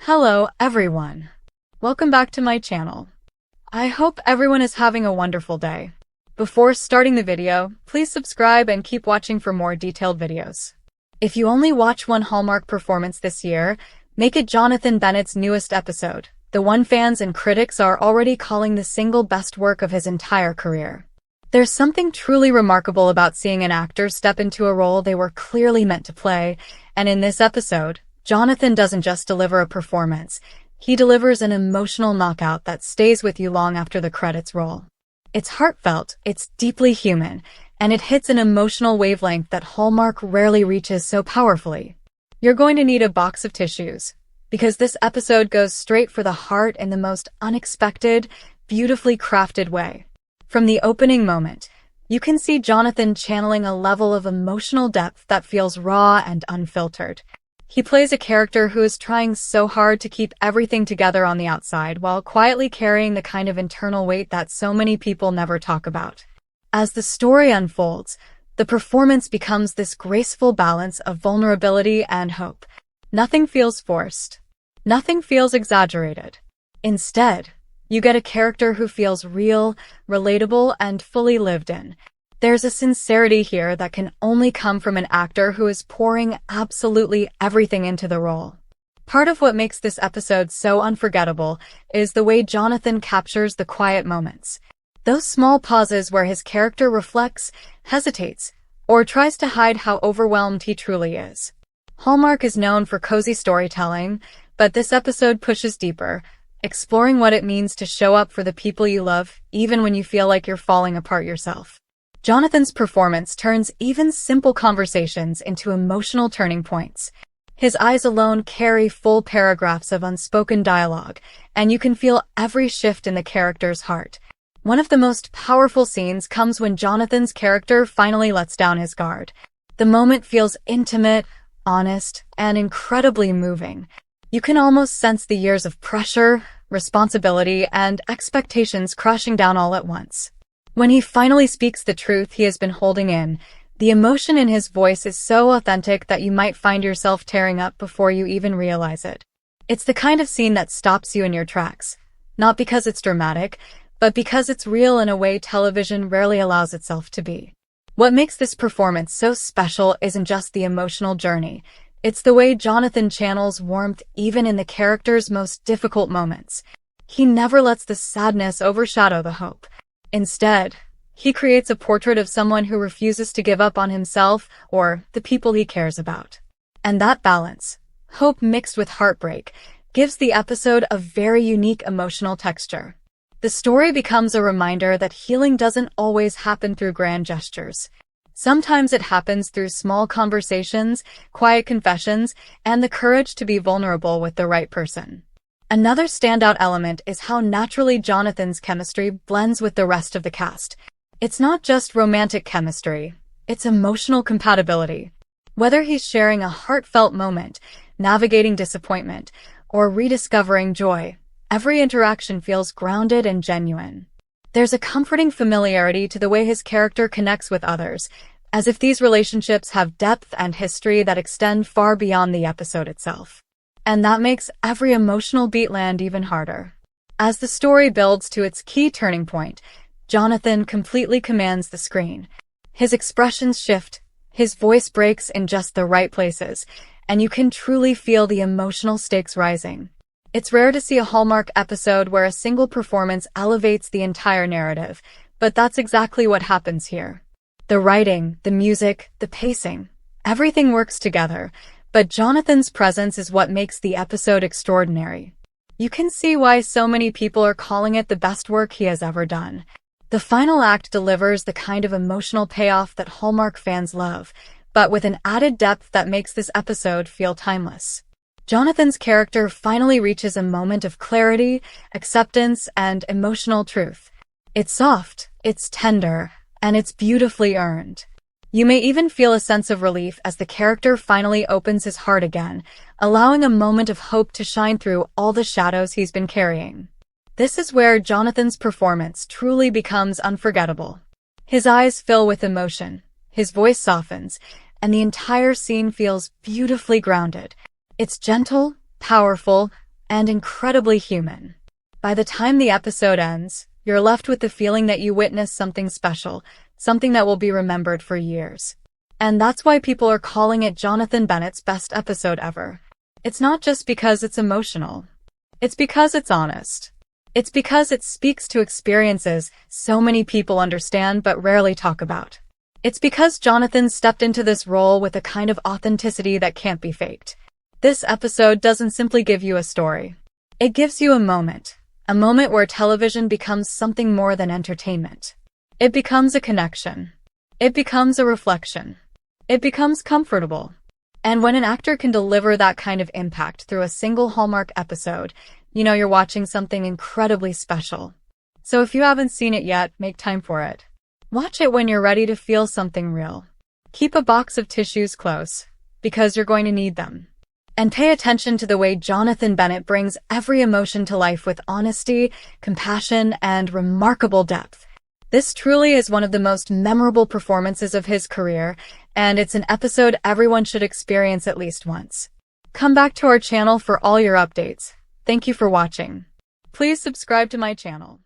Hello, everyone. Welcome back to my channel. I hope everyone is having a wonderful day. Before starting the video, please subscribe and keep watching for more detailed videos. If you only watch one Hallmark performance this year, make it Jonathan Bennett's newest episode, the one fans and critics are already calling the single best work of his entire career. There's something truly remarkable about seeing an actor step into a role they were clearly meant to play, and in this episode, Jonathan doesn't just deliver a performance, he delivers an emotional knockout that stays with you long after the credits roll. It's heartfelt, it's deeply human, and it hits an emotional wavelength that Hallmark rarely reaches so powerfully. You're going to need a box of tissues, because this episode goes straight for the heart in the most unexpected, beautifully crafted way. From the opening moment, you can see Jonathan channeling a level of emotional depth that feels raw and unfiltered. He plays a character who is trying so hard to keep everything together on the outside while quietly carrying the kind of internal weight that so many people never talk about. As the story unfolds, the performance becomes this graceful balance of vulnerability and hope. Nothing feels forced. Nothing feels exaggerated. Instead, you get a character who feels real, relatable, and fully lived in. There's a sincerity here that can only come from an actor who is pouring absolutely everything into the role. Part of what makes this episode so unforgettable is the way Jonathan captures the quiet moments. Those small pauses where his character reflects, hesitates, or tries to hide how overwhelmed he truly is. Hallmark is known for cozy storytelling, but this episode pushes deeper, exploring what it means to show up for the people you love, even when you feel like you're falling apart yourself. Jonathan's performance turns even simple conversations into emotional turning points. His eyes alone carry full paragraphs of unspoken dialogue, and you can feel every shift in the character's heart. One of the most powerful scenes comes when Jonathan's character finally lets down his guard. The moment feels intimate, honest, and incredibly moving. You can almost sense the years of pressure, responsibility, and expectations crashing down all at once. When he finally speaks the truth he has been holding in, the emotion in his voice is so authentic that you might find yourself tearing up before you even realize it. It's the kind of scene that stops you in your tracks, not because it's dramatic, but because it's real in a way television rarely allows itself to be. What makes this performance so special isn't just the emotional journey, it's the way Jonathan channels warmth even in the character's most difficult moments. He never lets the sadness overshadow the hope. Instead, he creates a portrait of someone who refuses to give up on himself or the people he cares about. And that balance, hope mixed with heartbreak, gives the episode a very unique emotional texture. The story becomes a reminder that healing doesn't always happen through grand gestures. Sometimes it happens through small conversations, quiet confessions, and the courage to be vulnerable with the right person. Another standout element is how naturally Jonathan's chemistry blends with the rest of the cast. It's not just romantic chemistry, it's emotional compatibility. Whether he's sharing a heartfelt moment, navigating disappointment, or rediscovering joy, every interaction feels grounded and genuine. There's a comforting familiarity to the way his character connects with others, as if these relationships have depth and history that extend far beyond the episode itself. And that makes every emotional beat land even harder. As the story builds to its key turning point, Jonathan completely commands the screen. His expressions shift, his voice breaks in just the right places, and you can truly feel the emotional stakes rising. It's rare to see a Hallmark episode where a single performance elevates the entire narrative, but that's exactly what happens here. The writing, the music, the pacing, everything works together. But Jonathan's presence is what makes the episode extraordinary. You can see why so many people are calling it the best work he has ever done. The final act delivers the kind of emotional payoff that Hallmark fans love, but with an added depth that makes this episode feel timeless. Jonathan's character finally reaches a moment of clarity, acceptance, and emotional truth. It's soft, it's tender, and it's beautifully earned. You may even feel a sense of relief as the character finally opens his heart again, allowing a moment of hope to shine through all the shadows he's been carrying. This is where Jonathan's performance truly becomes unforgettable. His eyes fill with emotion, his voice softens, and the entire scene feels beautifully grounded. It's gentle, powerful, and incredibly human. By the time the episode ends, you're left with the feeling that you witnessed something special, something that will be remembered for years. And that's why people are calling it Jonathan Bennett's best episode ever. It's not just because it's emotional. It's because it's honest. It's because it speaks to experiences so many people understand but rarely talk about. It's because Jonathan stepped into this role with a kind of authenticity that can't be faked. This episode doesn't simply give you a story. It gives you a moment where television becomes something more than entertainment. It becomes a connection. It becomes a reflection. It becomes comfortable. And when an actor can deliver that kind of impact through a single Hallmark episode, you know you're watching something incredibly special. So if you haven't seen it yet, make time for it. Watch it when you're ready to feel something real. Keep a box of tissues close, because you're going to need them. And pay attention to the way Jonathan Bennett brings every emotion to life with honesty, compassion, and remarkable depth. This truly is one of the most memorable performances of his career, and it's an episode everyone should experience at least once. Come back to our channel for all your updates. Thank you for watching. Please subscribe to my channel.